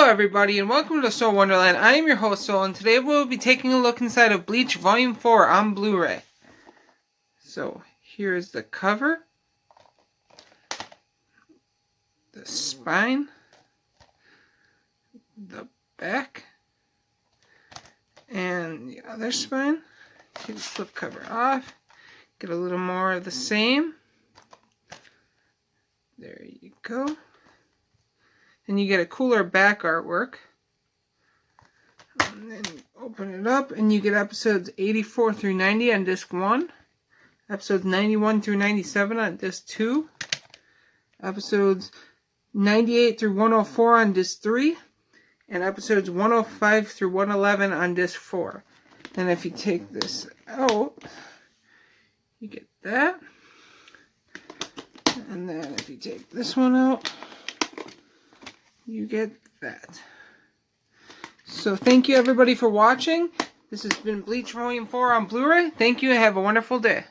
Hello everybody and welcome to Soul Wonderland. I am your host Soul, and today we'll be taking a look inside of Bleach Volume 4 on Blu-ray. So here's the cover, the spine, the back, and the other spine. Take the slip cover off, get a little more of the same. There you go. And you get a cooler back artwork. And then you open it up and you get episodes 84 through 90 on disc 1. Episodes 91 through 97 on disc 2. Episodes 98 through 104 on disc 3. And episodes 105 through 111 on disc 4. And if you take this out, you get that. And then if you take this one out, you get that. So thank you everybody for watching. This has been Bleach Volume 4 on Blu-ray. Thank you and have a wonderful day.